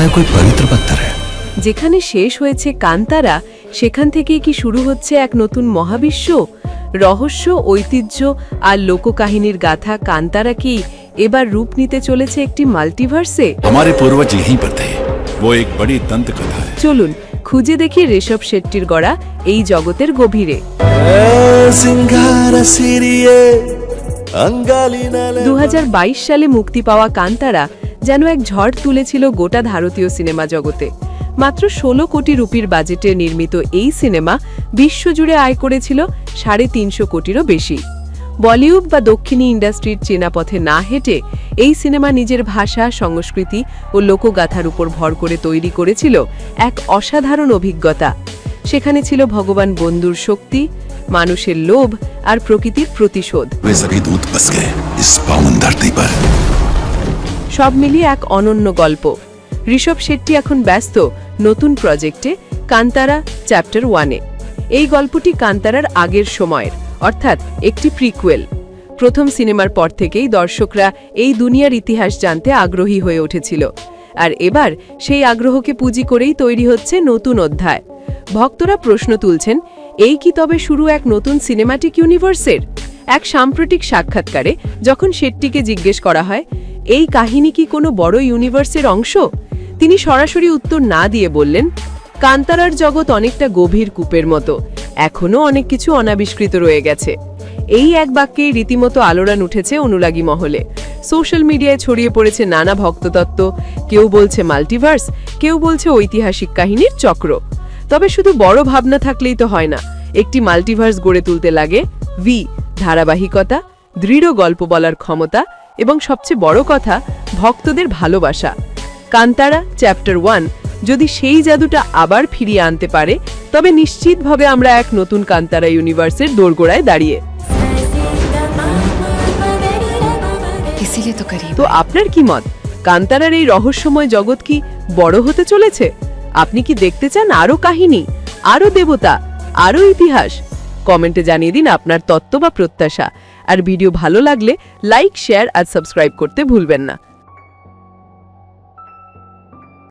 है कोई पवित्र पत्थर है। যেখানে শেষ হয়েছে কান্তারা সেখান থেকেই কি শুরু হচ্ছে এক নতুন মহাবিশ্ব? রহস্য, ঐতিহ্য আর লোককাহিনীর গাথা কান্তারা কি এবার রূপ নিতে চলেছে একটি মাল্টিভার্সে? हमारे पूर्वज यहीं पर थे। वो एक बड़ी दंत कथा है। চলুন খুঁজে দেখি ঋষভ শেট্টির গড়া এই জগতের গভীরে। 2022 সালে মুক্তি পাওয়া কান্তারা যেন এক ঝড় তুলেছিল গোটা ভারতীয় সিনেমা জগতে। মাত্র 16 কোটি রুপির বাজেটে নির্মিত এই সিনেমা বিশ্বজুড়ে আয় করেছিল 350 কোটিরও বেশি। বলিউড বা দক্ষিণী ইন্ডাস্ট্রির চেনা পথে না হেঁটে এই সিনেমা নিজের ভাষা, সংস্কৃতি ও লোকগাথার উপর ভর করে তৈরি করেছিল এক অসাধারণ অভিজ্ঞতা। সেখানে ছিল ভগবান বন্ধুর শক্তি, মানুষের লোভ আর প্রকৃতির প্রতিশোধ। সব মিলিয়ে এক অনন্য গল্প। ঋষভ শেট্টি এখন ব্যস্ত নতুন প্রজেক্টে কান্তারা চ্যাপ্টার 1-এ। এই গল্পটি কান্তারার আগের সময়ের, অর্থাৎ একটি প্রিকুয়েল। প্রথম সিনেমার পর থেকেই দর্শকরা এই দুনিয়ার ইতিহাস জানতে আগ্রহী হয়ে উঠেছিল, আর এবার সেই আগ্রহকে পুঁজি করেই তৈরি হচ্ছে নতুন অধ্যায়। ভক্তরা প্রশ্ন তুলছেন, এই কি তবে শুরু এক নতুন সিনেমাটিক ইউনিভার্সের? এক সাম্প্রতিক সাক্ষাৎকারে যখন শেট্টিকে জিজ্ঞেস করা হয় এই কাহিনী কি কোনো বড় ইউনিভার্সের অংশ, তিনি সরাসরি উত্তর না দিয়ে বললেন, কান্তারার জগৎ অনেকটা গভীর কূপের মতো, এখনও অনেক কিছু অনাবিষ্কৃত রয়ে গেছে। এই এক বাক্যেই রীতিমতো আলোড়ন উঠেছে অনুরাগী মহলে। সোশ্যাল মিডিয়ায় ছড়িয়ে পড়েছে নানা ভক্ততত্ত্ব, কেউ বলছে মাল্টিভার্স, কেউ বলছে ঐতিহাসিক কাহিনীর চক্র। তবে শুধু বড় ভাবনা থাকলেই তো হয় না, একটি মাল্টিভার্স গড়ে তুলতে লাগে ধারাবাহিকতা, দৃঢ় গল্প বলার ক্ষমতা এবং সবচেয়ে বড় কথা ভক্তদের ভালোবাসা। কান্তারা চ্যাপ্টার 1 যদি সেই জাদুটা আবার ফিরিয়ে আনতে পারে, তবে নিশ্চিতভাবে আমরা এক নতুন কান্তারা ইউনিভার্সের দোরগোড়ায় দাঁড়িয়ে। তো আপনার কি মত? কান্তারার এই রহস্যময় জগৎ কি বড় হতে চলেছে? আপনি কি দেখতে চান আরো কাহিনী, আরো দেবতা, আরো ইতিহাস? কমেন্টে জানিয়ে দিন আপনার তত্ত্ব বা প্রত্যাশা। আর ভিডিও ভালো লাগলে লাইক, শেয়ার আর সাবস্ক্রাইব করতে ভুলবেন না।